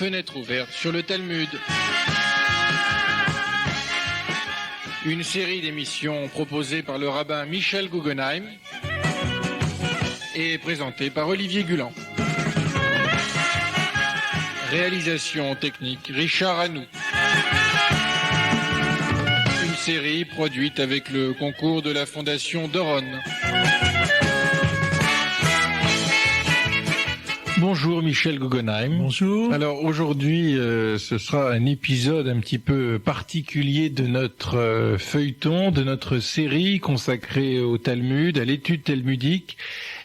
Fenêtre ouverte sur le Talmud. Une série d'émissions proposées par le rabbin Michel Guggenheim et présentée par Olivier Gulan. Réalisation technique Richard Hanou. Une série produite avec le concours de la Fondation Doron. Bonjour Michel Guggenheim. Bonjour. Alors aujourd'hui, ce sera un épisode un petit peu particulier de notre feuilleton, de notre série consacrée au Talmud, à l'étude talmudique.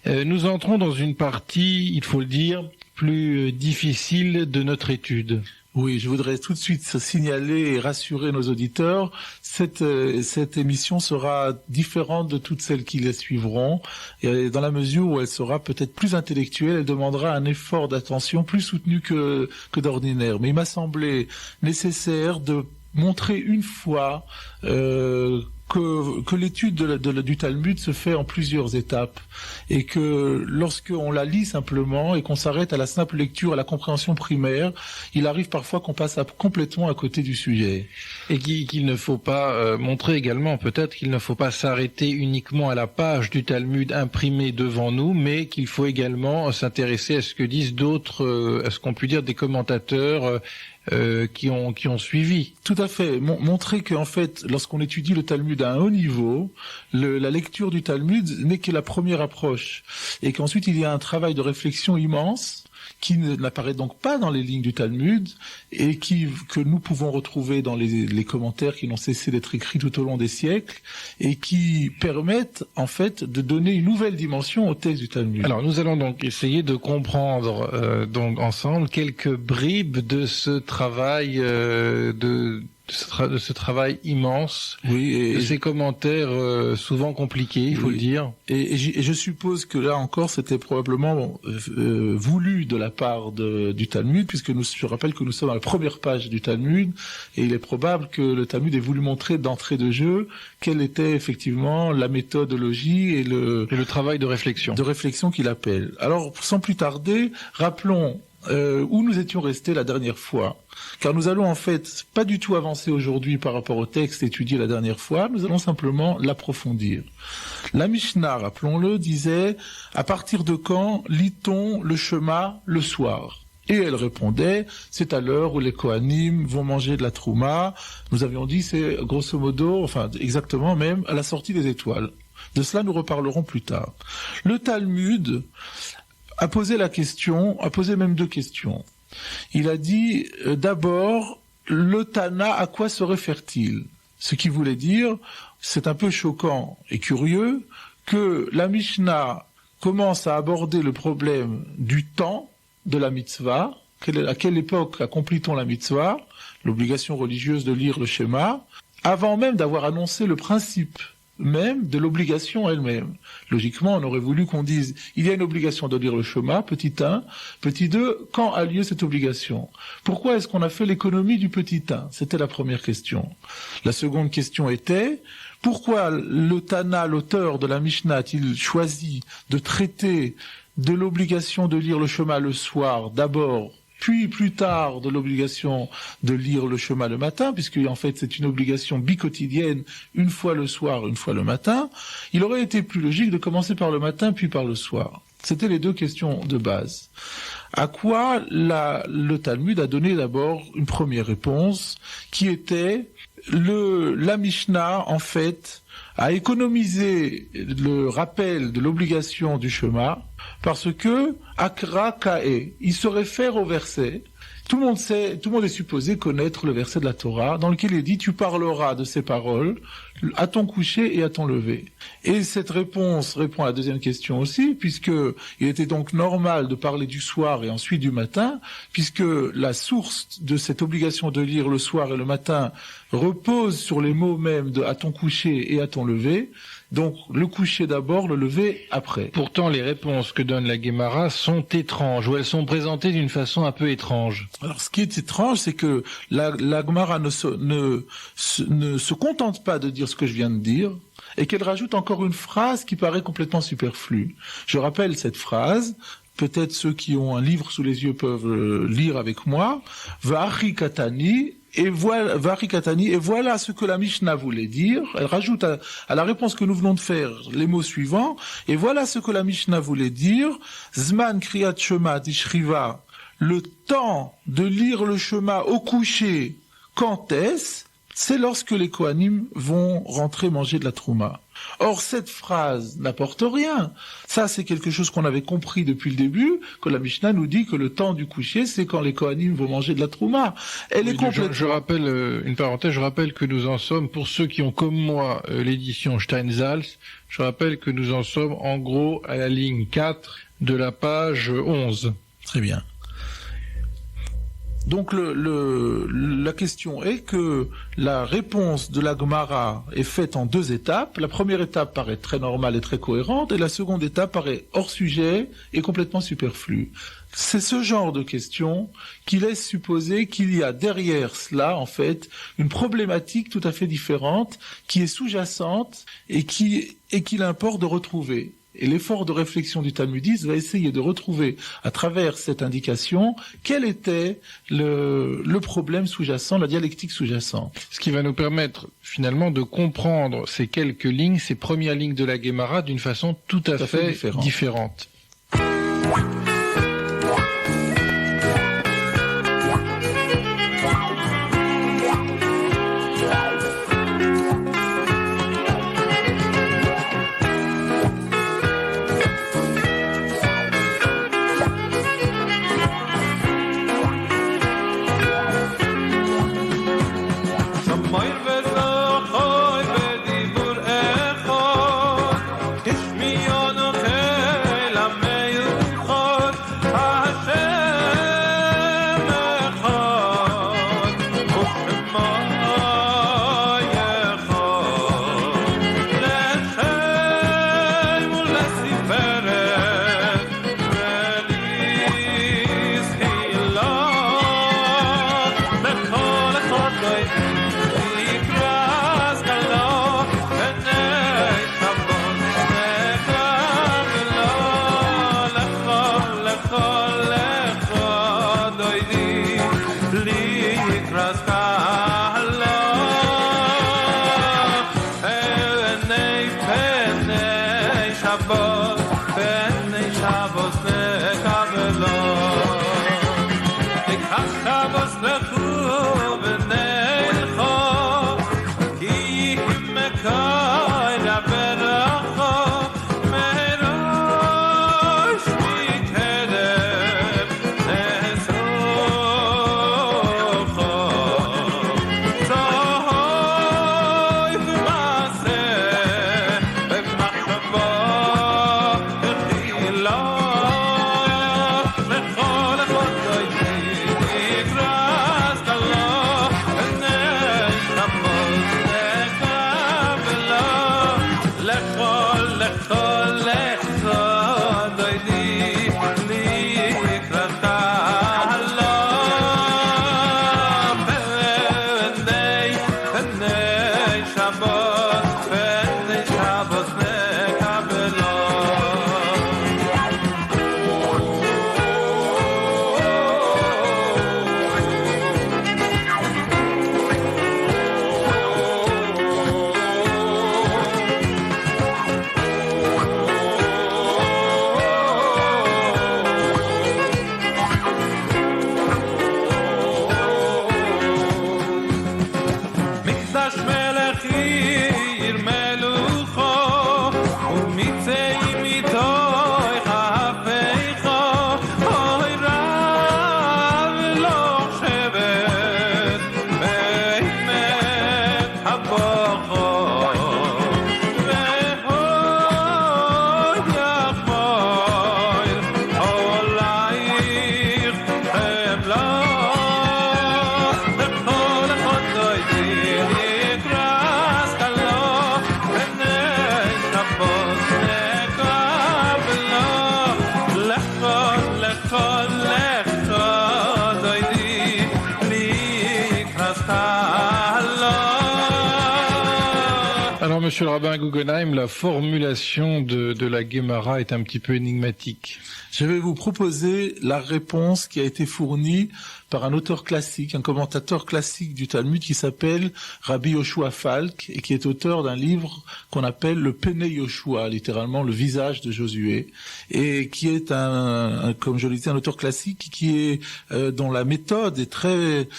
Nous entrons dans une partie, il faut le dire, plus difficile de notre étude. Oui, je voudrais tout de suite signaler et rassurer nos auditeurs. Cette émission sera différente de toutes celles qui les suivront, et dans la mesure où elle sera peut-être plus intellectuelle, elle demandera un effort d'attention plus soutenu que d'ordinaire. Mais il m'a semblé nécessaire de montrer une fois que l'étude du Talmud se fait en plusieurs étapes et que lorsqu'on la lit simplement et qu'on s'arrête à la simple lecture, à la compréhension primaire, il arrive parfois qu'on passe complètement à côté du sujet. Et qu'il ne faut pas montrer également peut-être qu'il ne faut pas s'arrêter uniquement à la page du Talmud imprimée devant nous, mais qu'il faut également s'intéresser à ce que disent d'autres, à ce qu'on peut dire des commentateurs qui ont suivi. Tout à fait. Montrer qu'en fait, lorsqu'on étudie le Talmud à un haut niveau, la lecture du Talmud n'est que la première approche. Et qu'ensuite, il y a un travail de réflexion immense qui n'apparaît donc pas dans les lignes du Talmud et que nous pouvons retrouver dans les commentaires qui n'ont cessé d'être écrits tout au long des siècles et qui permettent en fait de donner une nouvelle dimension au texte du Talmud. Alors nous allons donc essayer de comprendre donc ensemble quelques bribes de ce travail de ce travail immense, oui, et ces commentaires souvent compliqués, il faut le dire. Et je suppose que là encore, c'était probablement voulu de la part du Talmud, puisque je rappelle que nous sommes à la première page du Talmud, et il est probable que le Talmud ait voulu montrer d'entrée de jeu quelle était effectivement la méthodologie et le travail de réflexion qu'il appelle. Alors, sans plus tarder, rappelons où nous étions restés la dernière fois. Car nous allons en fait pas du tout avancer aujourd'hui par rapport au texte étudié la dernière fois, nous allons simplement l'approfondir. La Mishnah, rappelons-le, disait « À partir de quand lit-on le Shema le soir ?» Et elle répondait « C'est à l'heure où les Kohanim vont manger de la Trouma. » Nous avions dit c'est grosso modo, enfin exactement même, à la sortie des étoiles. De cela nous reparlerons plus tard. Le Talmud a posé même deux questions. Il a dit d'abord, le Tana, à quoi se réfère-t-il? Ce qui voulait dire, c'est un peu choquant et curieux, que la Mishnah commence à aborder le problème du temps de la mitzvah, à quelle époque accomplit-on la mitzvah, l'obligation religieuse de lire le schéma, avant même d'avoir annoncé le principe même de l'obligation elle-même. Logiquement, on aurait voulu qu'on dise il y a une obligation de lire le Shema, petit 1, petit 2, quand a lieu cette obligation? Pourquoi est-ce qu'on a fait l'économie du petit 1? C'était la première question. La seconde question était pourquoi le Tana, l'auteur de la Mishnah, a-t-il choisi de traiter de l'obligation de lire le Shema le soir d'abord, puis plus tard de l'obligation de lire le Shema le matin, puisque en fait c'est une obligation biquotidienne, une fois le soir, une fois le matin. Il aurait été plus logique de commencer par le matin, puis par le soir. C'était les deux questions de base. À quoi le Talmud a donné d'abord une première réponse, qui était la Mishnah, en fait, a économisé le rappel de l'obligation du Shema, parce que Akra Ka'e, il se réfère au verset. Tout le monde est supposé connaître le verset de la Torah, dans lequel il dit tu parleras de ces paroles à ton coucher et à ton lever. Et cette réponse répond à la deuxième question aussi, puisque il était donc normal de parler du soir et ensuite du matin, puisque la source de cette obligation de lire le soir et le matin repose sur les mots mêmes de à ton coucher et à ton lever. Donc le coucher d'abord, le lever après. Pourtant, les réponses que donne la Guémara sont étranges, ou elles sont présentées d'une façon un peu étrange. Alors ce qui est étrange, c'est que la Guémara ne se contente pas de dire ce que je viens de dire, et qu'elle rajoute encore une phrase qui paraît complètement superflue. Je rappelle cette phrase, peut-être ceux qui ont un livre sous les yeux peuvent lire avec moi. V'achi katani. Et voilà ce que la Mishnah voulait dire. Elle rajoute à la réponse que nous venons de faire les mots suivants. Et voilà ce que la Mishnah voulait dire. Zman kriyat shema dishriva. Le temps de lire le Shema au coucher, quand est-ce? C'est lorsque les Kohanim vont rentrer manger de la trouma. Or, cette phrase n'apporte rien. Ça, c'est quelque chose qu'on avait compris depuis le début, que la Mishnah nous dit que le temps du coucher, c'est quand les Kohanim vont manger de la trouma. Elle est complètement... Je rappelle, une parenthèse, je rappelle que nous en sommes, pour ceux qui ont comme moi l'édition Steinsaltz, je rappelle que nous en sommes en gros à la ligne 4 de la page 11. Très bien. Donc la question est que la réponse de la Gemara est faite en 2 étapes. La première étape paraît très normale et très cohérente, et la seconde étape paraît hors sujet et complètement superflue. C'est ce genre de question qui laisse supposer qu'il y a derrière cela, en fait, une problématique tout à fait différente, qui est sous-jacente et qu'il importe de retrouver. Et l'effort de réflexion du talmudiste va essayer de retrouver, à travers cette indication, quel était le problème sous-jacent, la dialectique sous-jacente. Ce qui va nous permettre, finalement, de comprendre ces quelques lignes, ces premières lignes de la Gemara, d'une façon tout à fait différente. Alors, monsieur le rabbin Guggenheim, la formulation de la Guémara est un petit peu énigmatique. Je vais vous proposer la réponse qui a été fournie par un auteur classique, un commentateur classique du Talmud qui s'appelle Rabbi Yoshua Falk et qui est auteur d'un livre qu'on appelle le Pene Yoshua, littéralement le visage de Josué, et qui est comme je le disais, un auteur classique qui est dont la méthode est très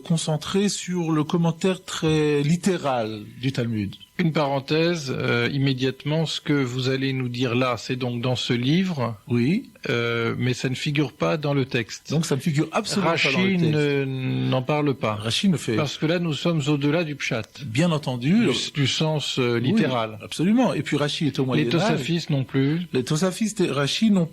concentrée sur le commentaire très littéral du Talmud. Une parenthèse, immédiatement, ce que vous allez nous dire là, c'est donc dans ce livre. Oui. Mais ça ne figure pas dans le texte. Donc ça ne figure absolument pas dans le texte. Rashi n'en parle pas. Rashi ne fait... Parce que là, nous sommes au-delà du pshat. Bien entendu. Du sens littéral. Oui, absolument. Et puis Rashi est au Moyen-Âge. Les Tosafistes non plus. Les Tosafistes et Rashi ne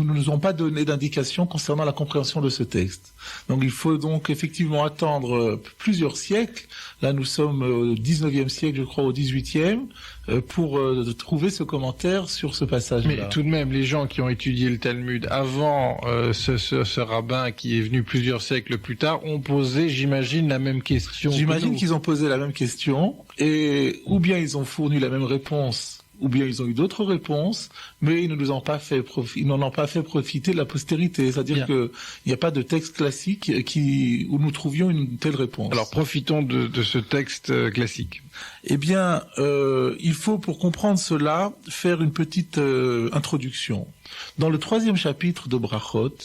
nous ont pas donné d'indication concernant la compréhension de ce texte. Donc il faut donc effectivement attendre plusieurs siècles. Là, nous sommes au 19e siècle, je crois, au 18e, pour trouver ce commentaire sur ce passage-là. Mais tout de même, les gens qui ont étudié le Talmud avant ce rabbin qui est venu plusieurs siècles plus tard ont posé, j'imagine, la même question. J'imagine qu'ils ont posé la même question, et ou bien ils ont fourni la même réponse, ou bien ils ont eu d'autres réponses, mais ils ne nous ont pas fait n'en ont pas fait profiter de la postérité. C'est-à-dire qu'il n'y a pas de texte classique où nous trouvions une telle réponse. Alors profitons de ce texte classique. Eh bien, il faut pour comprendre cela faire une petite introduction. Dans le 3e chapitre de Brachot,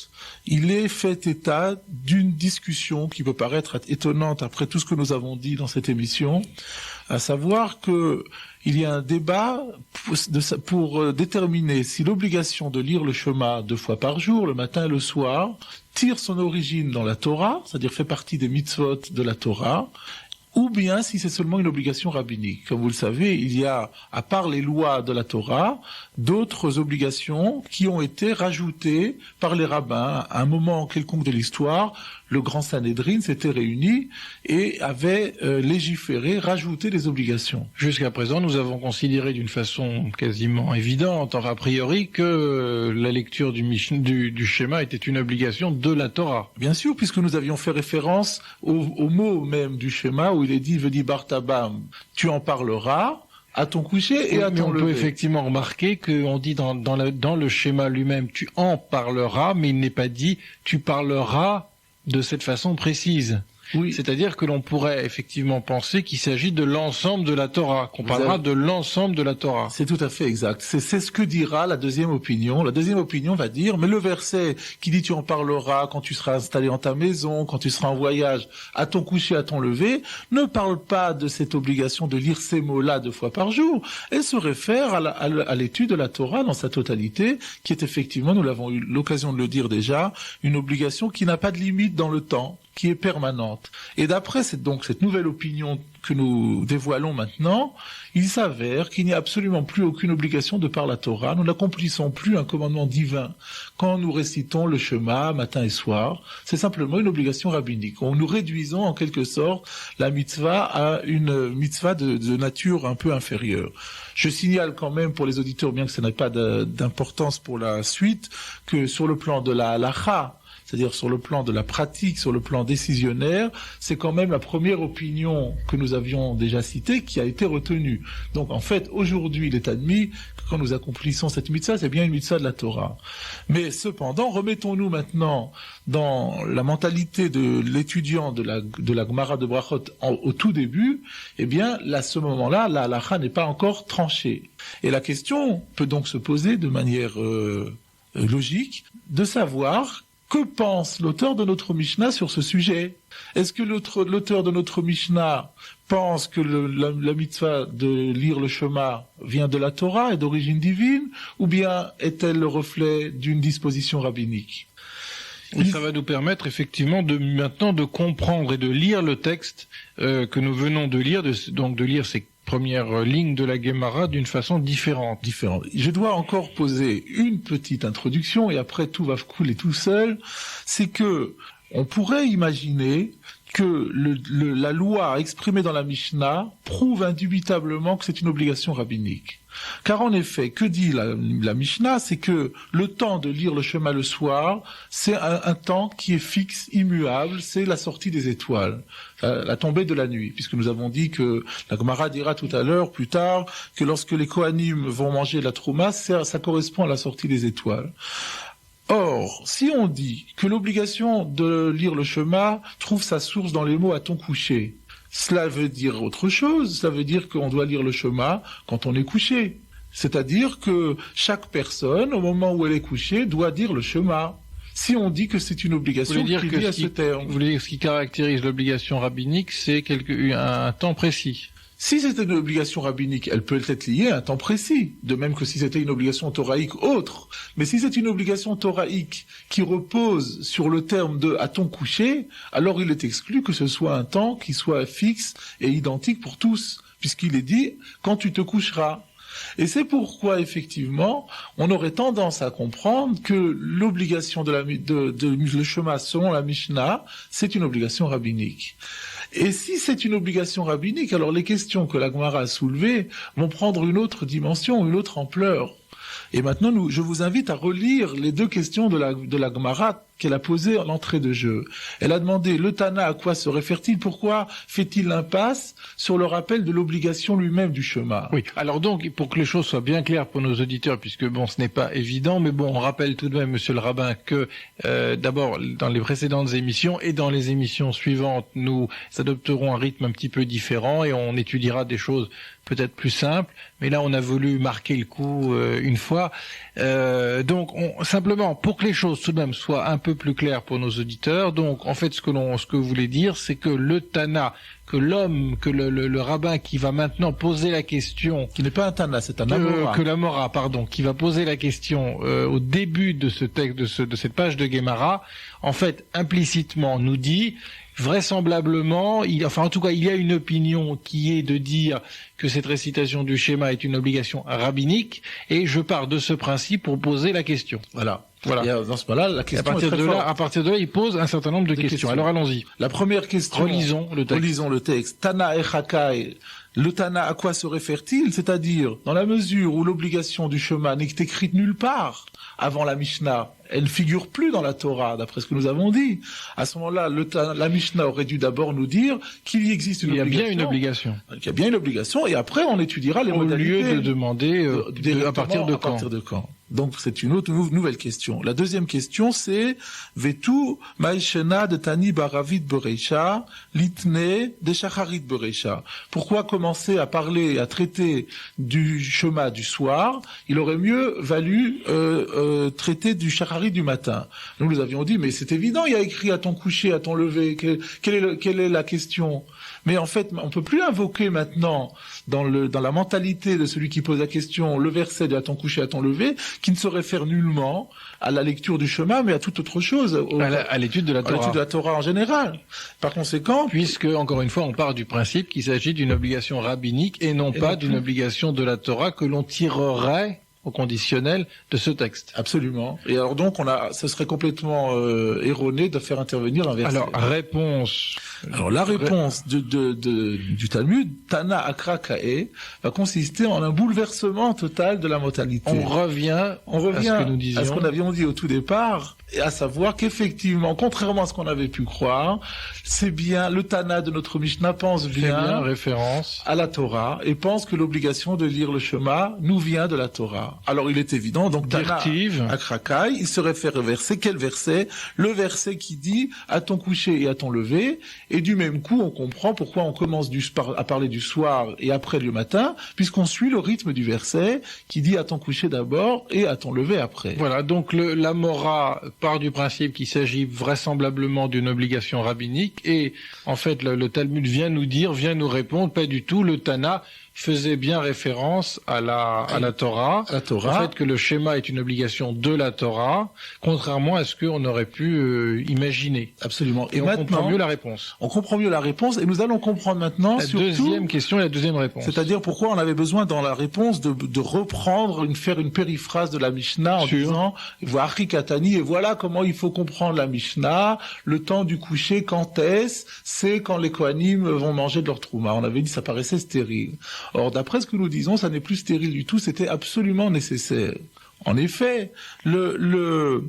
il est fait état d'une discussion qui peut paraître étonnante après tout ce que nous avons dit dans cette émission, à savoir que il y a un débat pour déterminer si l'obligation de lire le Shema 2 fois par jour, le matin et le soir, tire son origine dans la Torah, c'est-à-dire fait partie des mitzvot de la Torah, ou bien si c'est seulement une obligation rabbinique. Comme vous le savez, il y a, à part les lois de la Torah, d'autres obligations qui ont été rajoutées par les rabbins. À un moment quelconque de l'histoire, le grand Sanhédrin s'était réuni et avait légiféré, rajouté des obligations. Jusqu'à présent, nous avons considéré d'une façon quasiment évidente, a priori, que la lecture du schéma était une obligation de la Torah. Bien sûr, puisque nous avions fait référence au mot même du schéma où il est dit « Vedi bartabam », tu en parleras à ton coucher et à ton lever. On peut effectivement remarquer qu'on dit dans le schéma lui-même « tu en parleras », mais il n'est pas dit « tu parleras » de cette façon précise. Oui. C'est-à-dire que l'on pourrait effectivement penser qu'il s'agit de l'ensemble de la Torah, qu'on parlera de l'ensemble de la Torah. C'est tout à fait exact. C'est ce que dira la deuxième opinion. La deuxième opinion va dire, mais le verset qui dit tu en parleras quand tu seras installé dans ta maison, quand tu seras en voyage, à ton coucher, à ton lever, ne parle pas de cette obligation de lire ces mots-là 2 fois par jour. Elle se réfère à l'étude de la Torah dans sa totalité, qui est effectivement, nous l'avons eu l'occasion de le dire déjà, une obligation qui n'a pas de limite dans le temps, qui est permanente. Et d'après cette nouvelle opinion que nous dévoilons maintenant, il s'avère qu'il n'y a absolument plus aucune obligation de par la Torah. Nous n'accomplissons plus un commandement divin quand nous récitons le Shema matin et soir. C'est simplement une obligation rabbinique. Nous réduisons en quelque sorte la mitzvah à une mitzvah de nature un peu inférieure. Je signale quand même pour les auditeurs, bien que ça n'ait pas d'importance pour la suite, que sur le plan de la halacha, c'est-à-dire sur le plan de la pratique, sur le plan décisionnaire, c'est quand même la première opinion que nous avions déjà citée qui a été retenue. Donc en fait, aujourd'hui, il est admis que quand nous accomplissons cette mitzvah, c'est bien une mitzvah de la Torah. Mais cependant, remettons-nous maintenant dans la mentalité de l'étudiant de la Gemara de Brachot au tout début, eh bien, à ce moment-là, la halacha n'est pas encore tranchée. Et la question peut donc se poser de manière logique, de savoir que pense l'auteur de notre Mishnah sur ce sujet? Est-ce que l'auteur de notre Mishnah pense que la mitzvah de lire le Shema vient de la Torah et d'origine divine, ou bien est-elle le reflet d'une disposition rabbinique? Et ça va nous permettre effectivement maintenant de comprendre et de lire le texte que nous venons de lire, donc de lire ces première ligne de la Guémara d'une façon différente. Je dois encore poser une petite introduction et après tout va couler tout seul. C'est que on pourrait imaginer que la loi exprimée dans la Mishnah prouve indubitablement que c'est une obligation rabbinique. Car en effet, que dit la Mishnah? C'est que le temps de lire le Shema le soir, c'est un temps qui est fixe, immuable, c'est la sortie des étoiles, la tombée de la nuit, puisque nous avons dit que la Gemara dira tout à l'heure, plus tard, que lorsque les Kohanim vont manger la Trouma, ça correspond à la sortie des étoiles. Or, si on dit que l'obligation de lire le Shema trouve sa source dans les mots « à ton coucher », cela veut dire autre chose, cela veut dire qu'on doit lire le Shema quand on est couché. C'est-à-dire que chaque personne, au moment où elle est couchée, doit dire le Shema. Si on dit que c'est une obligation qui est liée à ce terme. Vous voulez dire que ce qui caractérise l'obligation rabbinique, c'est un temps précis? Si c'était une obligation rabbinique, elle peut être liée à un temps précis, de même que si c'était une obligation thoraïque autre. Mais si c'est une obligation thoraïque qui repose sur le terme de « à ton coucher », alors il est exclu que ce soit un temps qui soit fixe et identique pour tous, puisqu'il est dit « quand tu te coucheras ». Et c'est pourquoi, effectivement, on aurait tendance à comprendre que l'obligation de le Shema selon la Mishnah, c'est une obligation rabbinique. Et si c'est une obligation rabbinique, alors les questions que la Gemara a soulevées vont prendre une autre dimension, une autre ampleur. Et maintenant, je vous invite à relire les deux questions de la Gemara qu'elle a posées en entrée de jeu. Elle a demandé, le Tana, à quoi se réfère-t-il? Pourquoi fait-il l'impasse sur le rappel de l'obligation lui-même du Shema? Oui. Alors donc, pour que les choses soient bien claires pour nos auditeurs, puisque bon, ce n'est pas évident, mais bon, on rappelle tout de même, monsieur le rabbin, que d'abord, dans les précédentes émissions et dans les émissions suivantes, nous adopterons un rythme un petit peu différent et on étudiera des choses peut-être plus simples. Mais là, on a voulu marquer le coup une fois. Donc, simplement, pour que les choses tout de même soient un peu plus claires pour nos auditeurs, donc en fait, ce que vous voulez dire, c'est que le Tana, que l'homme, que le rabbin qui va maintenant poser la question, qui n'est pas un Tana, c'est un Amora, que l'Amora, pardon, qui va poser la question au début de ce texte, de cette page de Gemara, en fait, implicitement nous dit, vraisemblablement, en tout cas, il y a une opinion qui est de dire que cette récitation du schéma est une obligation rabbinique, et je pars de ce principe pour poser la question. Voilà. Et dans ce cas-là, la question à partir de là, il pose un certain nombre de questions. Alors allons-y. La première question. Relisons le texte. Tana Echakai. Le Tana, à quoi se réfère-t-il? C'est-à-dire, dans la mesure où l'obligation du Shema n'est écrite nulle part avant la Mishnah, elle ne figure plus dans la Torah, d'après ce que nous avons dit. À ce moment-là, la Mishnah aurait dû d'abord nous dire qu'il y existe une obligation. Il y a bien une obligation. Il y a bien une obligation, et après on étudiera les modalités. Au lieu de demander à partir de quand. Donc c'est une autre nouvelle question. La deuxième question c'est Vetu Maïshena de Tani Baravit Bereisha Litne de Shacharit Bereisha. Pourquoi commencer à parler, à traiter du Shema du soir? Il aurait mieux valu traiter du Shacharit du matin. Nous avions dit mais c'est évident, il y a écrit à ton coucher, à ton lever. Quelle est la question? Mais en fait, on peut plus invoquer maintenant dans la mentalité de celui qui pose la question le verset de à ton coucher, à ton lever, qui ne se réfère nullement à la lecture du Shema, mais à toute autre chose, à l'étude de la Torah. À l'étude de la Torah en général. Par conséquent, puisque encore une fois, on part du principe qu'il s'agit d'une obligation rabbinique et non pas d'une obligation de la Torah que l'on tirerait au conditionnel de ce texte. Absolument. Et alors donc, ce serait complètement erroné de faire intervenir un verset. Alors, réponse. Alors la réponse du Talmud, Tana Akra Kae, va consister en un bouleversement total de la modalité. On revient à ce que nous disions. À ce qu'on avions dit au tout départ, et à savoir qu'effectivement, contrairement à ce qu'on avait pu croire, c'est bien le Tana de notre Mishnah pense bien référence à la Torah et pense que l'obligation de lire le Shema nous vient de la Torah. Alors il est évident, donc Tana Akra Kae, il se réfère au verset. Quel verset? Le verset qui dit à ton coucher et à ton lever. Et du même coup, on comprend pourquoi on commence à parler du soir et après le matin, puisqu'on suit le rythme du verset qui dit à ton coucher d'abord et à ton lever après. Voilà, donc l'Amora part du principe qu'il s'agit vraisemblablement d'une obligation rabbinique et en fait le Talmud vient nous répondre, pas du tout, le Tana faisait bien référence à la Torah. Torah. Le fait que le schéma est une obligation de la Torah, contrairement à ce qu'on aurait pu imaginer. Absolument. Et on comprend mieux la réponse. On comprend mieux la réponse et nous allons comprendre maintenant la deuxième question et la deuxième réponse. C'est-à-dire pourquoi on avait besoin dans la réponse de reprendre, faire une périphrase de la Mishnah en disant V'achi katani, et voilà comment il faut comprendre la Mishnah, le temps du coucher, quand est-ce, c'est quand les Kohanim vont manger de leur trouma. On avait dit ça paraissait stérile. Or, d'après ce que nous disons, ça n'est plus stérile du tout, c'était absolument nécessaire. En effet, nous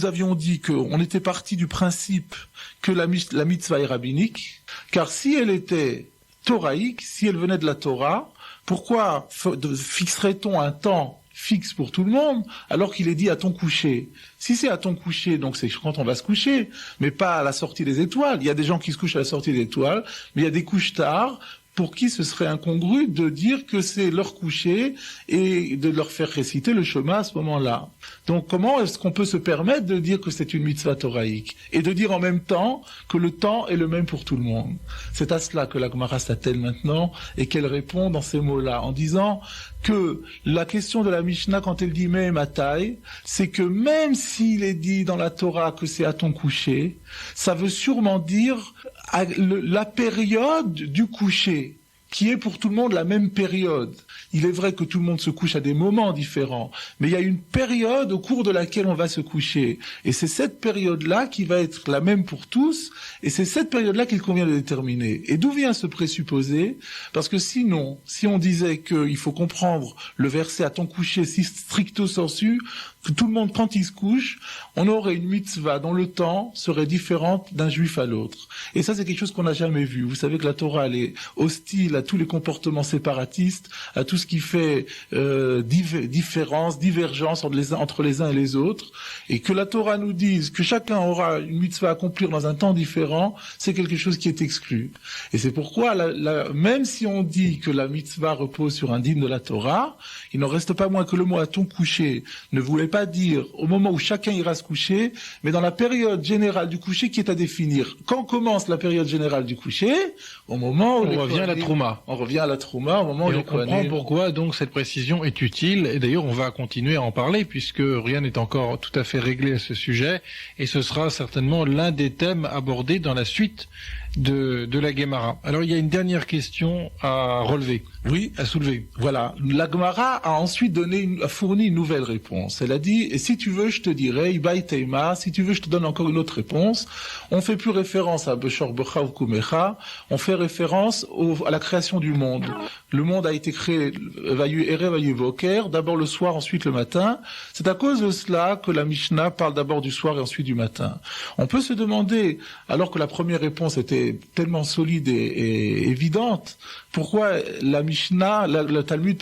avions dit qu'on était parti du principe que la mitzvah est rabbinique, car si elle était toraïque, si elle venait de la Torah, pourquoi fixerait-on un temps fixe pour tout le monde, alors qu'il est dit à ton coucher? Si c'est à ton coucher, donc c'est quand on va se coucher, mais pas à la sortie des étoiles. Il y a des gens qui se couchent à la sortie des étoiles, mais il y a des couches tard, pour qui ce serait incongru de dire que c'est leur coucher et de leur faire réciter le Shema à ce moment-là. Donc comment est-ce qu'on peut se permettre de dire que c'est une mitzvah toraïque et de dire en même temps que le temps est le même pour tout le monde? C'est à cela que la Gemara s'attelle maintenant et qu'elle répond dans ces mots-là en disant que la question de la Mishnah quand elle dit Meh Matai, c'est que même s'il est dit dans la Torah que c'est à ton coucher, ça veut sûrement dire la période du coucher, qui est pour tout le monde la même période. Il est vrai que tout le monde se couche à des moments différents, mais il y a une période au cours de laquelle on va se coucher. Et c'est cette période-là qui va être la même pour tous, et c'est cette période-là qu'il convient de déterminer. Et d'où vient ce présupposé? Parce que sinon, si on disait qu'il faut comprendre le verset à ton coucher si stricto sensu, que tout le monde, quand il se couche, on aurait une mitzvah dont le temps serait différent d'un juif à l'autre. Et ça, c'est quelque chose qu'on n'a jamais vu. Vous savez que la Torah, elle est hostile à tous les comportements séparatistes, à tout ce qui fait divergence entre les uns et les autres. Et que la Torah nous dise que chacun aura une mitzvah à accomplir dans un temps différent, c'est quelque chose qui est exclu. Et c'est pourquoi, même si on dit que la mitzvah repose sur un dîme de la Torah, il n'en reste pas moins que le mot à ton coucher ne voulait pas dire au moment où chacun ira se coucher, mais dans la période générale du coucher qui est à définir. Quand commence la période générale du coucher? Au moment où on revient à la trouma. On revient à la trouma au moment où on comprend pourquoi donc cette précision est utile. Et d'ailleurs, on va continuer à en parler puisque rien n'est encore tout à fait réglé à ce sujet. Et ce sera certainement l'un des thèmes abordés dans la suite de la Gemara. Alors il y a une dernière question à relever. Oui, à soulever. Voilà. La Gemara a ensuite a fourni une nouvelle réponse. Elle a dit, et si tu veux, je te dirai, Ibai Teima, si tu veux, je te donne encore une autre réponse. On fait plus référence à Beshor Becha ou Kumecha, on fait référence à la création du monde. Le monde a été créé, d'abord le soir, ensuite le matin. C'est à cause de cela que la Mishnah parle d'abord du soir et ensuite du matin. On peut se demander, alors que la première réponse était tellement solide et évidente, pourquoi la Mishnah, le Talmud,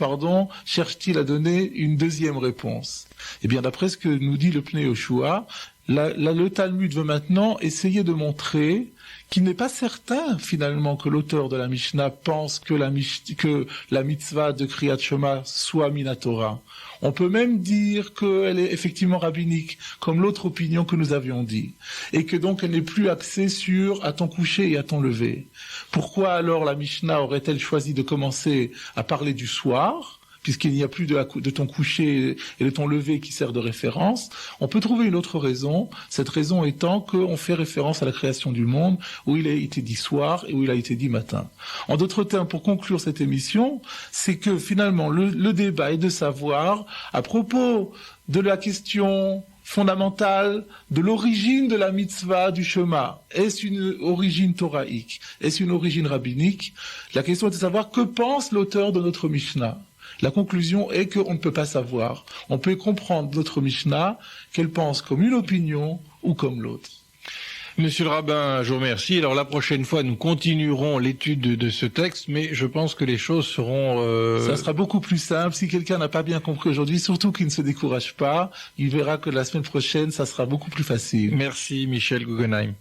cherche-t-il à donner une deuxième réponse? Eh bien, d'après ce que nous dit le Pnei Yoshua, le Talmud veut maintenant essayer de montrer qu'il n'est pas certain, finalement, que l'auteur de la Mishnah pense que la mitzvah de Kriyat Shema soit Minatora. On peut même dire qu'elle est effectivement rabbinique, comme l'autre opinion que nous avions dit, et que donc elle n'est plus axée sur à ton coucher et à ton lever. Pourquoi alors la Mishnah aurait-elle choisi de commencer à parler du soir, puisqu'il n'y a plus de ton coucher et de ton lever qui sert de référence? On peut trouver une autre raison, cette raison étant qu'on fait référence à la création du monde, où il a été dit soir et où il a été dit matin. En d'autres termes, pour conclure cette émission, c'est que finalement le débat est de savoir, à propos de la question fondamentale de l'origine de la mitzvah du Shema. Est-ce une origine toraïque? Est-ce une origine rabbinique? La question est de savoir que pense l'auteur de notre Mishnah. La conclusion est qu'on ne peut pas savoir. On peut comprendre notre Mishnah, qu'elle pense comme une opinion ou comme l'autre. Monsieur le rabbin, je vous remercie. Alors la prochaine fois, nous continuerons l'étude de ce texte, mais je pense que les choses seront... Ça sera beaucoup plus simple. Si quelqu'un n'a pas bien compris aujourd'hui, surtout qu'il ne se décourage pas, il verra que la semaine prochaine, ça sera beaucoup plus facile. Merci Michel Guggenheim.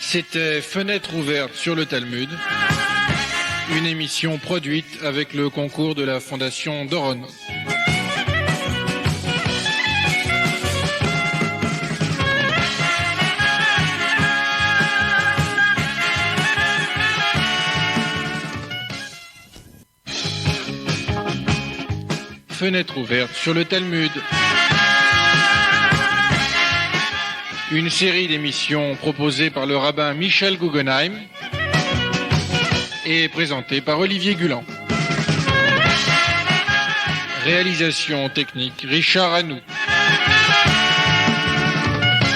C'était Fenêtre ouverte sur le Talmud, une émission produite avec le concours de la Fondation Doron. Fenêtre ouverte sur le Talmud. Une série d'émissions proposées par le rabbin Michel Guggenheim et présentée par Olivier Gulan. Réalisation technique Richard Hanou.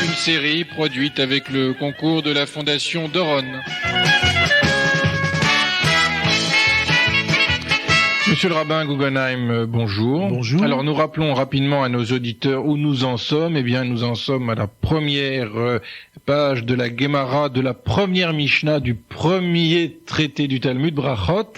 Une série produite avec le concours de la Fondation Doron. Monsieur le rabbin Guggenheim, bonjour. Bonjour. Alors nous rappelons rapidement à nos auditeurs où nous en sommes. Eh bien nous en sommes à la première page de la Gemara, de la première Mishnah du premier traité du Talmud, Brachot.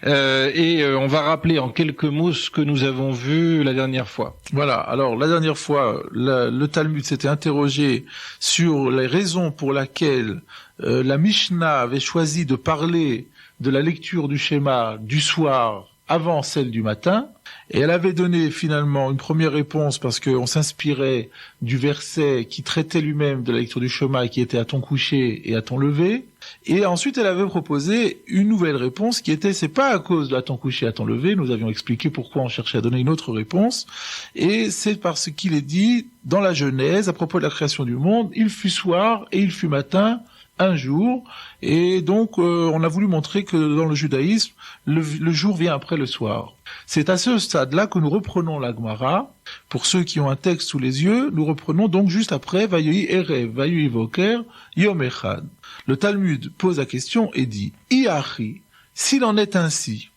On va rappeler en quelques mots ce que nous avons vu la dernière fois. Voilà, alors la dernière fois, le Talmud s'était interrogé sur les raisons pour lesquelles la Mishnah avait choisi de parler de la lecture du schéma du soir avant celle du matin, et elle avait donné finalement une première réponse parce qu'on s'inspirait du verset qui traitait lui-même de la lecture du schéma et qui était à ton coucher et à ton lever, et ensuite elle avait proposé une nouvelle réponse qui était c'est pas à cause de à ton coucher et à ton lever, nous avions expliqué pourquoi on cherchait à donner une autre réponse, et c'est parce qu'il est dit dans la Genèse à propos de la création du monde, il fut soir et il fut matin, un jour, et donc on a voulu montrer que dans le judaïsme, le jour vient après le soir. C'est à ce stade-là que nous reprenons la Gemara. Pour ceux qui ont un texte sous les yeux, nous reprenons donc juste après Vayohi Erev, Vayohi Voker, Yom Echad. Le Talmud pose la question et dit Iachi, s'il en est ainsi,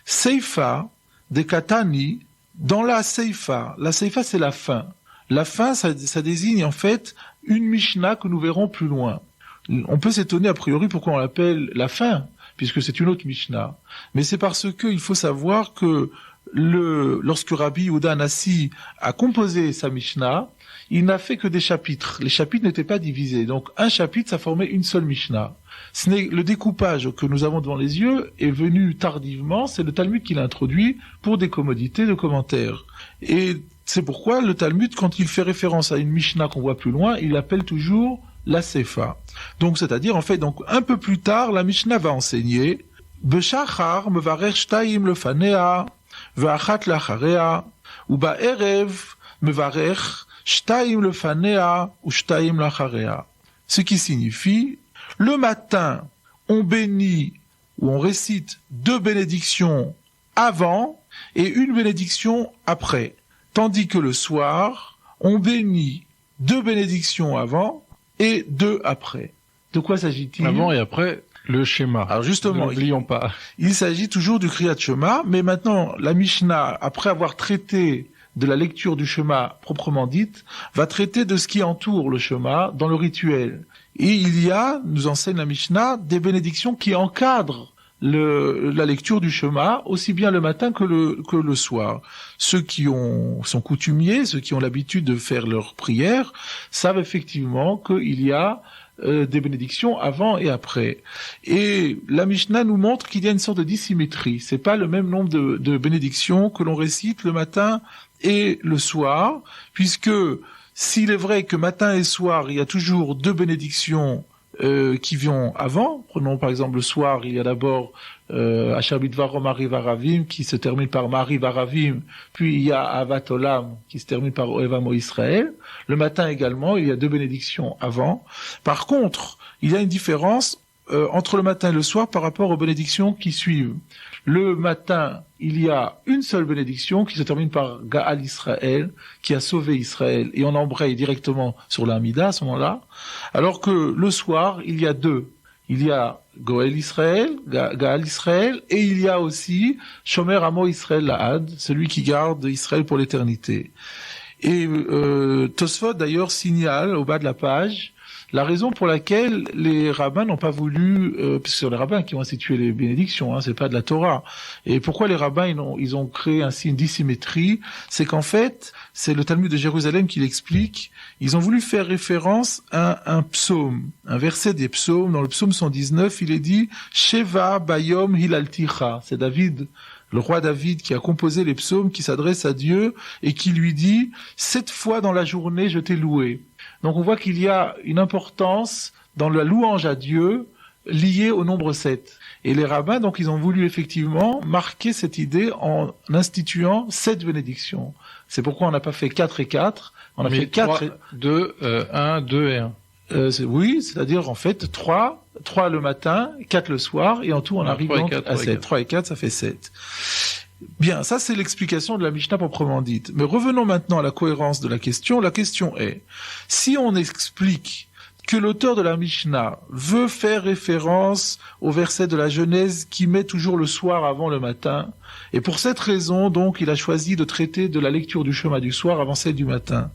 Seifa de Katani, dans la Seifa c'est la fin. La fin, ça désigne en fait une Mishnah que nous verrons plus loin. On peut s'étonner a priori pourquoi on l'appelle la fin, puisque c'est une autre Mishnah. Mais c'est parce que il faut savoir que lorsque Rabbi Yehuda Hanassi a composé sa Mishnah, il n'a fait que des chapitres. Les chapitres n'étaient pas divisés. Donc un chapitre, ça formait une seule Mishnah. Le découpage que nous avons devant les yeux est venu tardivement, c'est le Talmud qui l'a introduit pour des commodités de commentaires. Et c'est pourquoi le Talmud, quand il fait référence à une Mishnah qu'on voit plus loin, il l'appelle toujours la Sefa. Donc, c'est-à-dire, en fait, donc, un peu plus tard, la Mishnah va enseigner, Beshachar mevarer shtaim lefanea, ve'achat lacharea, ou ba'erev mevarer shtaim lefanea, ou shtaim lacharea. Ce qui signifie, le matin, on bénit, ou on récite 2 bénédictions avant, et une bénédiction après. Tandis que le soir, on bénit 2 bénédictions avant, et 2 après. De quoi s'agit-il? Avant et après, le schéma. Alors justement, n'oublions pas. Il s'agit toujours du Kriyat Shema, mais maintenant, la Mishnah, après avoir traité de la lecture du Shema proprement dite, va traiter de ce qui entoure le Shema dans le rituel. Et il y a, nous enseigne la Mishnah, des bénédictions qui encadrent la lecture du Shema, aussi bien le matin que le soir. Ceux qui sont coutumiers, ceux qui ont l'habitude de faire leur prière, savent effectivement qu'il y a des bénédictions avant et après. Et la Mishnah nous montre qu'il y a une sorte de dissymétrie. C'est pas le même nombre de bénédictions que l'on récite le matin et le soir, puisque s'il est vrai que matin et soir, il y a toujours 2 bénédictions qui viennent avant. Prenons par exemple le soir, il y a d'abord Asher Bidvarom Mariv Aravim qui se termine par Mariv Aravim, puis il y a Avat Olam qui se termine par Ohev Amo Israël. Le matin également, il y a 2 bénédictions avant. Par contre, il y a une différence entre le matin et le soir par rapport aux bénédictions qui suivent. Le matin, il y a une seule bénédiction qui se termine par Gaal Israël, qui a sauvé Israël, et on embraye directement sur l'Amida à ce moment-là, alors que le soir, il y a 2. Il y a Goël Israël, Gaal Israël, et il y a aussi Shomer Amo Israël Lahad, celui qui garde Israël pour l'éternité. Et Tosfot d'ailleurs signale au bas de la page la raison pour laquelle les rabbins n'ont pas voulu, parce que c'est les rabbins qui ont institué les bénédictions, c'est pas de la Torah. Et pourquoi les rabbins ils ont créé ainsi une dissymétrie, c'est qu'en fait, c'est le Talmud de Jérusalem qui l'explique. Ils ont voulu faire référence à un psaume, un verset des psaumes. Dans le psaume 119, il est dit Sheva Bayom Hilalticha. C'est David, le roi David, qui a composé les psaumes, qui s'adresse à Dieu et qui lui dit 7 fois dans la journée je t'ai loué. Donc on voit qu'il y a une importance dans la louange à Dieu lié au nombre 7. Et les rabbins, donc, ils ont voulu effectivement marquer cette idée en instituant 7 bénédictions. C'est pourquoi on n'a pas fait 4 et 4. On a fait 4 et 2, 1, 2 et 1. Oui, c'est-à-dire en fait 3 le matin, 4 le soir, et en tout on arrive donc à 7. 3 et 4, ça fait 7. Bien, ça c'est l'explication de la Mishnah proprement dite. Mais revenons maintenant à la cohérence de la question. La question est, si on explique que l'auteur de la Mishnah veut faire référence au verset de la Genèse qui met toujours le soir avant le matin, et pour cette raison, donc, il a choisi de traiter de la lecture du Shema du soir avant celle du matin.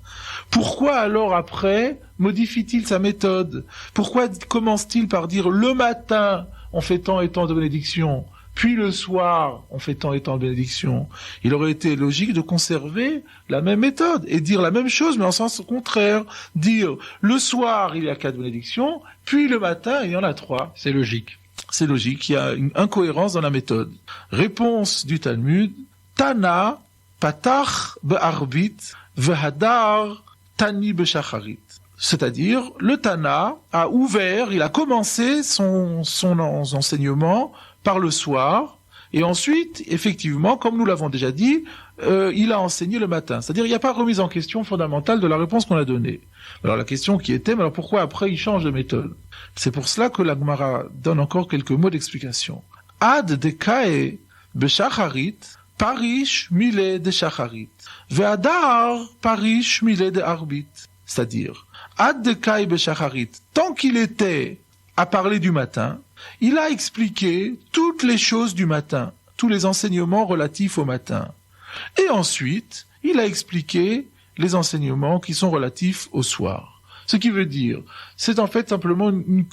Pourquoi alors après modifie-t-il sa méthode? Pourquoi commence-t-il par dire le matin on fait tant et tant de bénédictions, puis le soir on fait tant et tant de bénédictions? Il aurait été logique de conserver la même méthode et dire la même chose mais en sens contraire. Dire le soir il y a 4 bénédictions, puis le matin il y en a 3. C'est logique. C'est logique, il y a une incohérence dans la méthode. Réponse du Talmud, Tana patach be'arbit vehadar tani be'shacharit. C'est-à-dire, le Tana a ouvert, il a commencé son enseignement par le soir, et ensuite, effectivement, comme nous l'avons déjà dit, il a enseigné le matin. C'est-à-dire, il n'y a pas remise en question fondamentale de la réponse qu'on a donnée. Alors la question qui était, mais alors pourquoi après il change de méthode? C'est pour cela que la Gemara donne encore quelques mots d'explication. Ad dekae beshacharit parish mile de shacharit ve'adar parish mile de arbit. C'est-à-dire, ad dekae beshacharit, tant qu'il était à parler du matin, il a expliqué toutes les choses du matin, tous les enseignements relatifs au matin. Et ensuite, il a expliqué les enseignements qui sont relatifs au soir. Ce qui veut dire, c'est en fait simplement une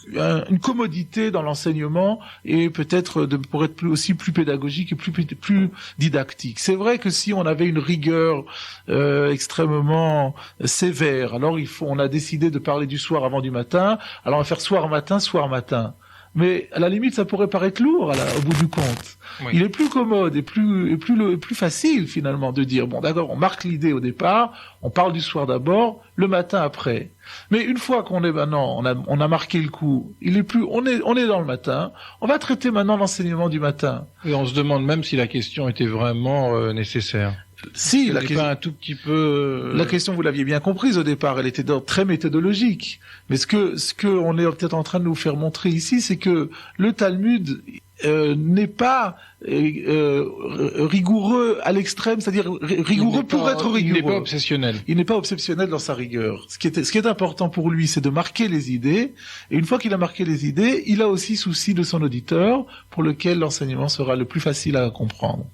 commodité dans l'enseignement et peut-être pour être aussi plus pédagogique et plus didactique. C'est vrai que si on avait une rigueur extrêmement sévère, alors on a décidé de parler du soir avant du matin, alors on va faire soir matin. Mais à la limite, ça pourrait paraître lourd au bout du compte. Oui. Il est plus commode et plus facile finalement de dire bon d'accord, on marque l'idée au départ, on parle du soir d'abord, le matin après. Mais une fois qu'on est maintenant, on a marqué le coup, on est dans le matin, on va traiter maintenant l'enseignement du matin. Et on se demande même si la question était vraiment nécessaire. Si, la question, un tout petit peu. La question, vous l'aviez bien comprise au départ, elle était très méthodologique. Mais ce que on est peut-être en train de nous faire montrer ici, c'est que le Talmud n'est pas rigoureux à l'extrême, c'est-à-dire rigoureux pour être rigoureux. Il n'est pas obsessionnel. Il n'est pas obsessionnel dans sa rigueur. Ce qui est important pour lui, c'est de marquer les idées. Et une fois qu'il a marqué les idées, il a aussi souci de son auditeur, pour lequel l'enseignement sera le plus facile à comprendre.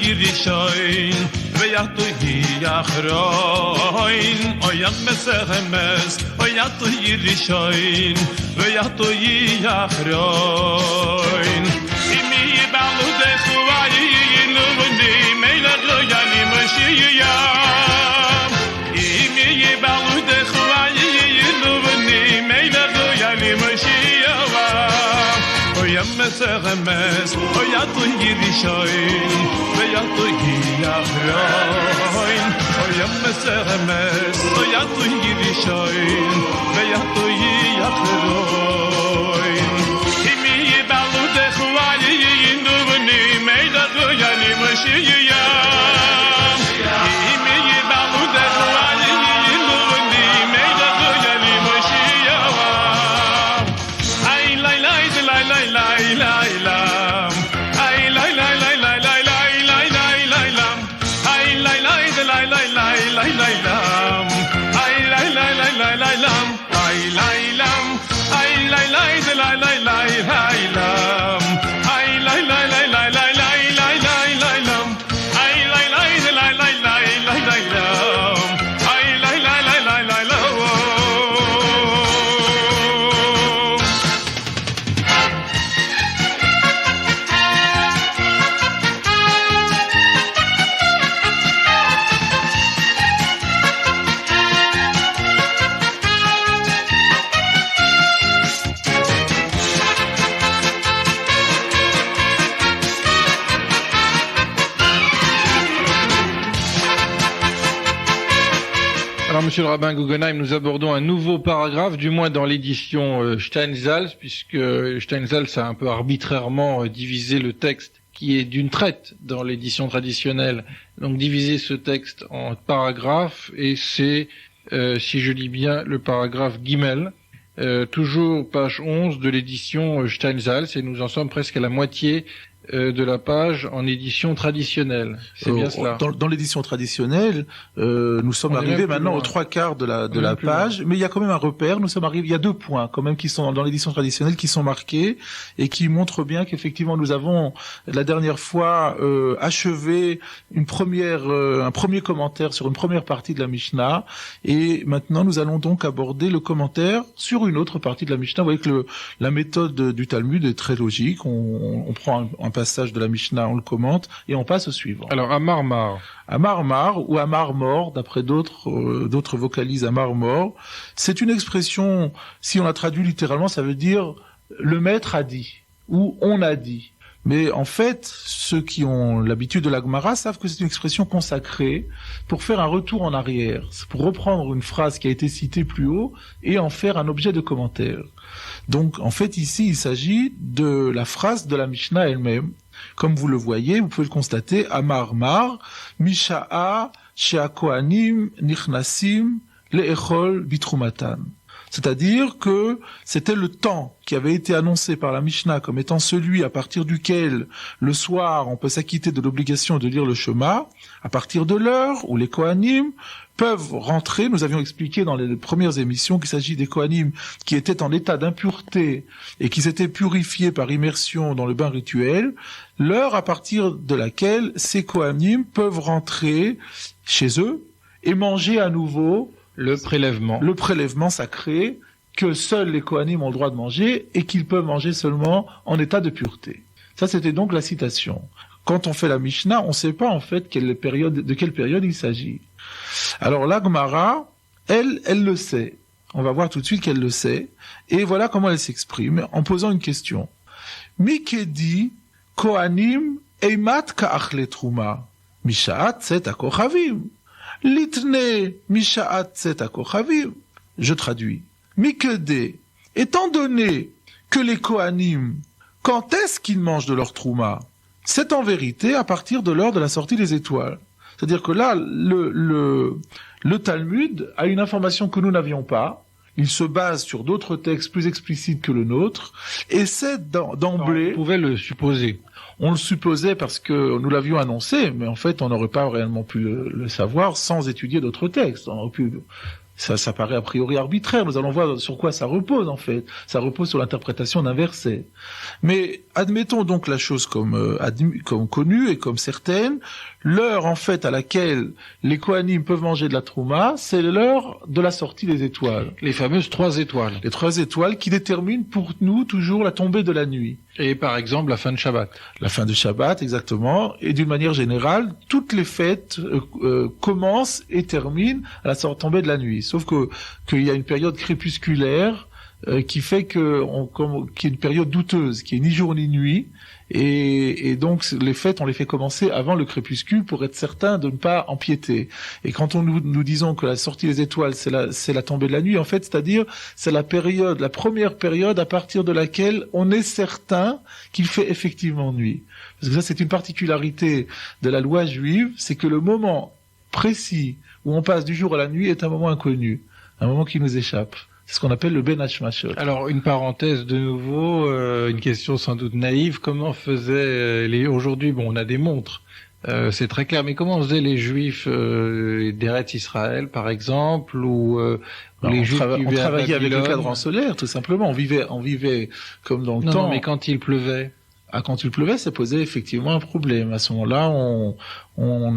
Rishoin veyatu yachroin oyam mesechemes oyatu rishoin veyatu yachroin imi balu de khuayin luni melad yani mashiya imi balu de khuayin luni melad yani mashiya oyam mesechemes oyatu rishoin veyatu yachroin oyam mesechemes oyatu rishoin veyatu yachroin imi balu de khuayin luni melad yani mashiya imi balu de khuayin luni melad yani mashiya ay la la la la la la la ay la la la la la la monsieur le rabbin Guggenheim, nous abordons un nouveau paragraphe, du moins dans l'édition Steinsaltz, puisque Steinsaltz a un peu arbitrairement divisé le texte qui est d'une traite dans l'édition traditionnelle, donc diviser ce texte en paragraphes, et c'est, si je lis bien, le paragraphe Gimel, toujours page 11 de l'édition Steinsaltz, et nous en sommes presque à la moitié de la page en édition traditionnelle. C'est bien cela. Dans l'édition traditionnelle, nous sommes arrivés maintenant aux 3/4 de la page, mais il y a quand même un repère. Nous sommes arrivés, il y a 2 points quand même qui sont dans l'édition traditionnelle qui sont marqués et qui montrent bien qu'effectivement nous avons la dernière fois achevé un premier commentaire sur une première partie de la Mishnah, et maintenant nous allons donc aborder le commentaire sur une autre partie de la Mishnah. Vous voyez que la méthode du Talmud est très logique. On prend un passage de la Mishnah, on le commente, et on passe au suivant. Alors, à Marmar. À Marmar, ou à Marmor, d'après d'autres vocalises à Marmor, c'est une expression, si on la traduit littéralement, ça veut dire le maître a dit, ou on a dit. Mais en fait, ceux qui ont l'habitude de la Gemara savent que c'est une expression consacrée pour faire un retour en arrière. C'est pour reprendre une phrase qui a été citée plus haut et en faire un objet de commentaire. Donc, en fait, ici, il s'agit de la phrase de la Mishnah elle-même. Comme vous le voyez, vous pouvez le constater, Amar Mar, Misha'a, Shea Kohanim, Nichnasim, Le'echol, Bitrumatan. C'est-à-dire que c'était le temps qui avait été annoncé par la Mishnah comme étant celui à partir duquel, le soir, on peut s'acquitter de l'obligation de lire le Shema, à partir de l'heure où les Kohanim peuvent rentrer. Nous avions expliqué dans les premières émissions qu'il s'agit des Kohanim qui étaient en état d'impureté et qui s'étaient purifiés par immersion dans le bain rituel, l'heure à partir de laquelle ces Kohanim peuvent rentrer chez eux et manger à nouveau le prélèvement sacré que seuls les Kohanim ont le droit de manger et qu'ils peuvent manger seulement en état de pureté. Ça, c'était donc la citation. Quand on fait la Mishnah, on ne sait pas en fait de quelle période il s'agit. Alors la Gemara, elle le sait. On va voir tout de suite qu'elle le sait. Et voilà comment elle s'exprime en posant une question. Mikedi Kohanim eimat ka'achle truma mishaat set akochavim. Litne mishaat set akochavim. Je traduis. Mikede, étant donné que les Kohanim, quand est-ce qu'ils mangent de leur trouma? C'est en vérité à partir de l'heure de la sortie des étoiles. C'est-à-dire que là, le Talmud a une information que nous n'avions pas. Il se base sur d'autres textes plus explicites que le nôtre, et c'est d'emblée... On pouvait le supposer. On le supposait parce que nous l'avions annoncé, mais en fait, on n'aurait pas réellement pu le savoir sans étudier d'autres textes. On aurait pu... Ça paraît a priori arbitraire. Nous allons voir sur quoi ça repose, en fait. Ça repose sur l'interprétation d'un verset. Mais admettons donc la chose comme connue et comme certaine. L'heure, en fait, à laquelle les Kohanim peuvent manger de la trouma, c'est l'heure de la sortie des étoiles. Les fameuses 3 étoiles. Les 3 étoiles qui déterminent pour nous toujours la tombée de la nuit. Et par exemple, la fin de Shabbat. La fin de Shabbat, exactement. Et d'une manière générale, toutes les fêtes commencent et terminent à la tombée de la nuit. Sauf qu'il y a une période crépusculaire qui fait qui est une période douteuse, qui est ni jour ni nuit. Et donc les fêtes, on les fait commencer avant le crépuscule pour être certain de ne pas empiéter. Et quand nous disons que la sortie des étoiles, c'est la tombée de la nuit, en fait, c'est-à-dire c'est la première période à partir de laquelle on est certain qu'il fait effectivement nuit. Parce que ça, c'est une particularité de la loi juive, c'est que le moment précis où on passe du jour à la nuit est un moment inconnu, un moment qui nous échappe. C'est ce qu'on appelle le Ben Hashmashot. Alors, une parenthèse de nouveau, une question sans doute naïve. Comment faisaient aujourd'hui, bon, on a des montres, c'est très clair, mais comment faisaient les Juifs d'Eretz Israël, par exemple, ou les Juifs qui vivaient à Babylone? On travaillait avec le cadran solaire, tout simplement. On vivait comme dans le temps. Non, mais quand il pleuvait? Quand il pleuvait, ça posait effectivement un problème. À ce moment-là, on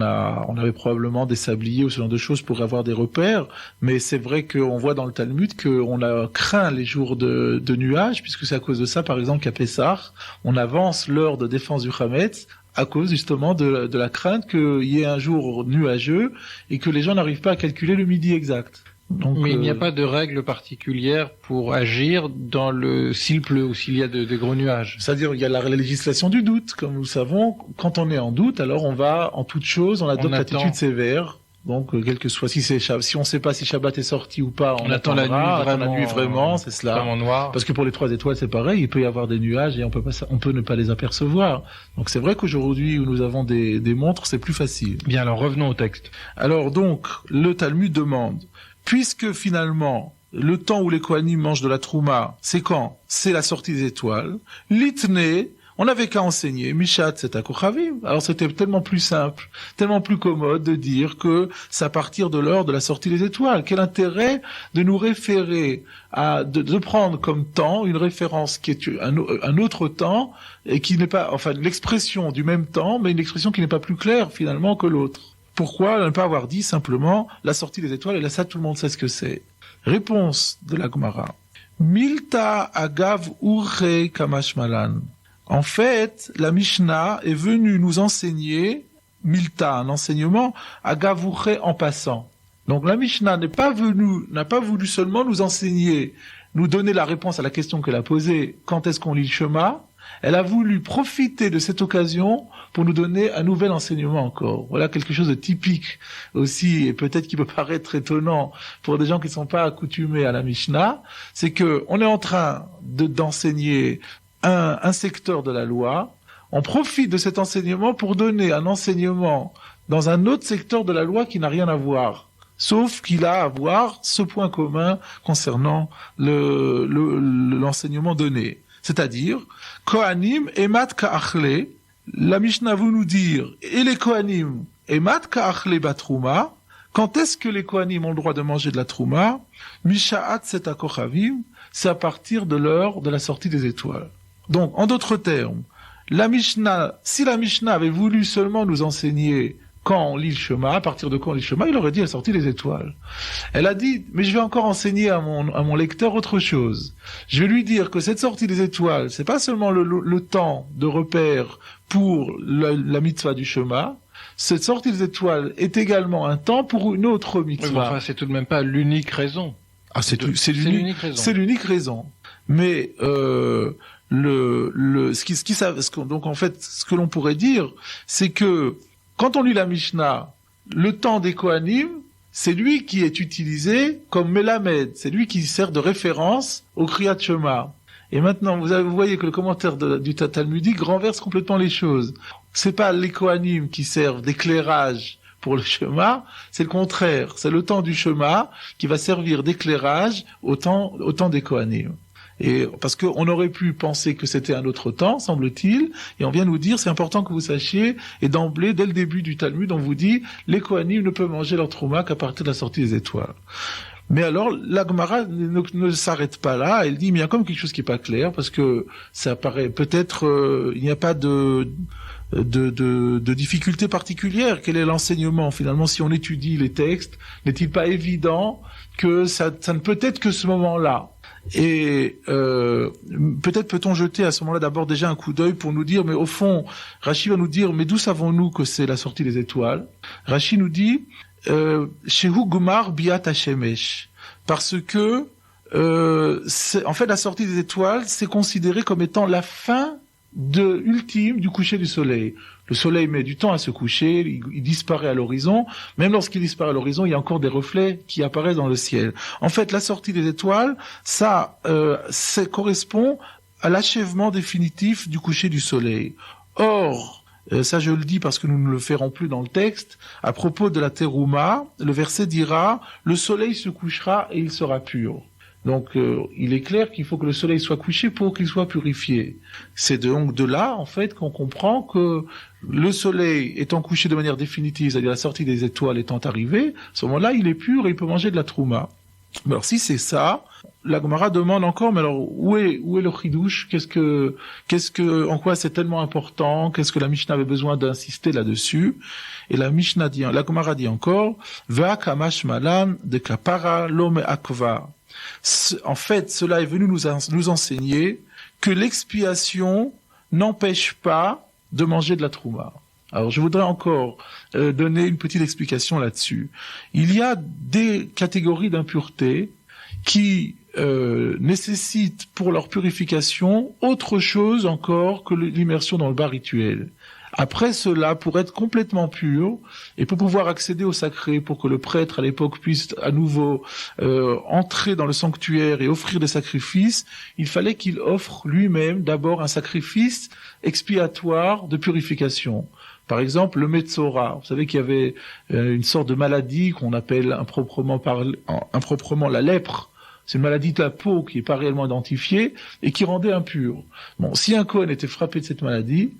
avait probablement des sabliers ou ce genre de choses pour avoir des repères. Mais c'est vrai qu'on voit dans le Talmud qu'on a craint les jours de nuages, puisque c'est à cause de ça, par exemple, qu'à Pessah, on avance l'heure de défense du Hametz à cause justement de la crainte qu'il y ait un jour nuageux et que les gens n'arrivent pas à calculer le midi exact. Donc, mais il n'y a pas de règle particulière pour agir s'il pleut ou s'il y a de gros nuages. C'est-à-dire, il y a la législation du doute. Comme nous savons, quand on est en doute, alors on va, en toute chose, on adopte l'attitude sévère. Donc, quel que soit, si on sait pas si Shabbat est sorti ou pas, on attend la nuit vraiment, c'est cela. Vraiment noir. Parce que pour les 3 étoiles, c'est pareil, il peut y avoir des nuages et on peut ne pas les apercevoir. Donc, c'est vrai qu'aujourd'hui, où nous avons des montres, c'est plus facile. Bien, alors revenons au texte. Alors, donc, le Talmud demande, puisque finalement, le temps où les Kohanim mangent de la Trouma, c'est quand? C'est la sortie des étoiles. L'Itne, on n'avait qu'à enseigner Mishat c'est Kochavim. Alors c'était tellement plus simple, tellement plus commode de dire que c'est à partir de l'heure de la sortie des étoiles. Quel intérêt de nous référer de prendre comme temps une référence qui est un autre temps et qui n'est pas, enfin, l'expression du même temps, mais une expression qui n'est pas plus claire finalement que l'autre. Pourquoi ne pas avoir dit simplement la sortie des étoiles, et là ça tout le monde sait ce que c'est. Réponse de la Gemara. Milta agav urre kamashmalan. En fait, la Mishnah est venue nous enseigner, Milta, un enseignement, agav urre en passant. Donc la Mishnah n'a pas voulu seulement nous enseigner, nous donner la réponse à la question qu'elle a posée, quand est-ce qu'on lit le Shema. Elle a voulu profiter de cette occasion pour nous donner un nouvel enseignement encore. Voilà quelque chose de typique aussi, et peut-être qui peut paraître étonnant pour des gens qui ne sont pas accoutumés à la Mishnah, c'est que on est en train d'enseigner un secteur de la loi, on profite de cet enseignement pour donner un enseignement dans un autre secteur de la loi qui n'a rien à voir. Sauf qu'il a à voir ce point commun concernant l'enseignement donné. C'est-à-dire, Kohanim emat ka'achle, la Mishnah veut nous dire, et les Kohanim emat ka'achle batrouma, quand est-ce que les Kohanim ont le droit de manger de la trouma? Misha'at set akochavim, c'est à partir de l'heure de la sortie des étoiles. Donc, en d'autres termes, si la Mishnah avait voulu seulement nous enseigner quand on lit le Shema, à partir de quand on lit le Shema, il aurait dit la sortie des étoiles. Elle a dit, mais je vais encore enseigner à mon lecteur autre chose. Je vais lui dire que cette sortie des étoiles, c'est pas seulement le temps de repère pour la mitzvah du Shema, cette sortie des étoiles est également un temps pour une autre mitzvah. Oui, enfin, c'est tout de même pas l'unique raison. Ah, c'est l'unique raison. C'est l'unique raison. Mais donc en fait, ce que l'on pourrait dire, c'est que quand on lit la Mishnah, le temps des Kohanim, c'est lui qui est utilisé comme Melamed, c'est lui qui sert de référence au Kriyat Shema. Et maintenant, vous voyez que le commentaire du Talmudique renverse complètement les choses. C'est pas les Kohanim qui servent d'éclairage pour le Shema, c'est le contraire. C'est le temps du Shema qui va servir d'éclairage au temps des Kohanim. Et parce qu'on aurait pu penser que c'était un autre temps, semble-t-il, et on vient nous dire, c'est important que vous sachiez, et d'emblée, dès le début du Talmud, on vous dit, les Kohanim ne peuvent manger leur trouma qu'à partir de la sortie des étoiles. Mais alors, la Gemara ne s'arrête pas là, elle dit, mais il y a comme quelque chose qui est pas clair, parce que ça paraît, peut-être, il n'y a pas de difficulté particulière. Quel est l'enseignement? Finalement, si on étudie les textes, n'est-il pas évident que ça ne peut être que ce moment-là? Et peut-être peut-on jeter à ce moment-là d'abord déjà un coup d'œil pour nous dire, mais au fond, Rashi va nous dire, mais d'où savons-nous que c'est la sortie des étoiles? Rashi nous dit, Shehu Gumar Biat Hashemesh, parce que en fait la sortie des étoiles, c'est considéré comme étant la fin ultime du coucher du soleil. Le soleil met du temps à se coucher, il disparaît à l'horizon. Même lorsqu'il disparaît à l'horizon, il y a encore des reflets qui apparaissent dans le ciel. En fait, la sortie des étoiles, ça correspond à l'achèvement définitif du coucher du soleil. Or, ça je le dis parce que nous ne le ferons plus dans le texte, à propos de la terouma, le verset dira « Le soleil se couchera et il sera pur ». Donc, il est clair qu'il faut que le soleil soit couché pour qu'il soit purifié. C'est donc de là, en fait, qu'on comprend que le soleil étant couché de manière définitive, c'est-à-dire la sortie des étoiles étant arrivée, à ce moment-là, il est pur et il peut manger de la trouma. Alors, si c'est ça, la Gemara demande encore, mais alors, où est le chidouche? En quoi c'est tellement important? Qu'est-ce que la Mishnah avait besoin d'insister là-dessus? Et la Gemara dit encore, Va kamash malan de kapara lome akva. En fait, cela est venu nous enseigner que l'expiation n'empêche pas de manger de la trouma. Alors, je voudrais encore donner une petite explication là-dessus. Il y a des catégories d'impuretés qui nécessitent pour leur purification autre chose encore que l'immersion dans le bain rituel. Après cela, pour être complètement pur et pour pouvoir accéder au sacré, pour que le prêtre à l'époque puisse à nouveau entrer dans le sanctuaire et offrir des sacrifices, il fallait qu'il offre lui-même d'abord un sacrifice expiatoire de purification. Par exemple, le Metzora. Vous savez qu'il y avait une sorte de maladie qu'on appelle improprement la lèpre. C'est une maladie de la peau qui n'est pas réellement identifiée et qui rendait impur. Bon, si un Kohen était frappé de cette maladie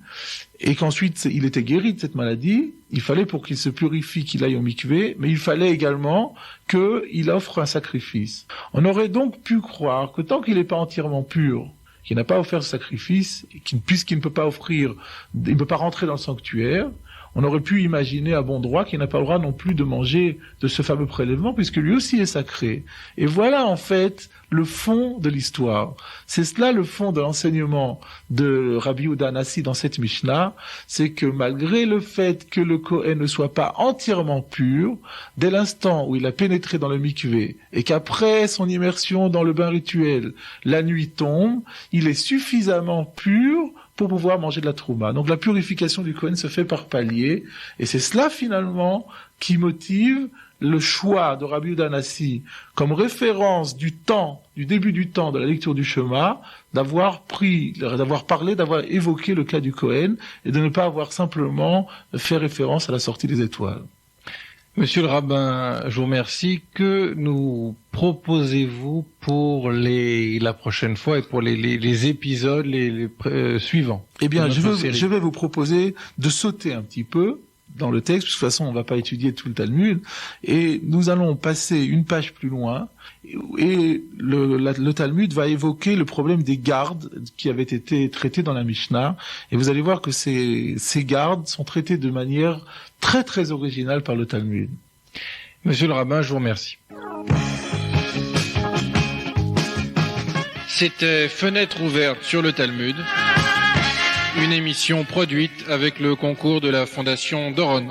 et qu'ensuite il était guéri de cette maladie, il fallait pour qu'il se purifie qu'il aille au mikvé, mais il fallait également qu'il offre un sacrifice. On aurait donc pu croire que tant qu'il n'est pas entièrement pur, qu'il n'a pas offert ce sacrifice, puisqu'il ne peut pas offrir, il ne peut pas rentrer dans le sanctuaire, on aurait pu imaginer à bon droit qu'il n'a pas le droit non plus de manger de ce fameux prélèvement, puisque lui aussi est sacré. Et voilà en fait le fond de l'histoire. C'est cela le fond de l'enseignement de Rabbi Yehuda Hanassi dans cette Mishnah, c'est que malgré le fait que le Kohen ne soit pas entièrement pur, dès l'instant où il a pénétré dans le mikvé, et qu'après son immersion dans le bain rituel, la nuit tombe, il est suffisamment pur pour pouvoir manger de la trouma. Donc la purification du Kohen se fait par paliers, et c'est cela finalement qui motive le choix de Rabbi Yehuda Hanassi comme référence du début du temps de la lecture du Shema, d'avoir évoqué le cas du Kohen, et de ne pas avoir simplement fait référence à la sortie des étoiles. Monsieur le rabbin, je vous remercie. Que nous proposez-vous pour la prochaine fois et pour les épisodes suivants? Eh bien, je vais vous proposer de sauter un petit peu dans le texte, parce que de toute façon, on ne va pas étudier tout le Talmud, et nous allons passer une page plus loin, et le Talmud va évoquer le problème des gardes qui avaient été traités dans la Mishnah, et vous allez voir que ces gardes sont traités de manière très très originale par le Talmud. Monsieur le rabbin, je vous remercie. C'était Fenêtre ouverte sur le Talmud, une émission produite avec le concours de la Fondation Doron.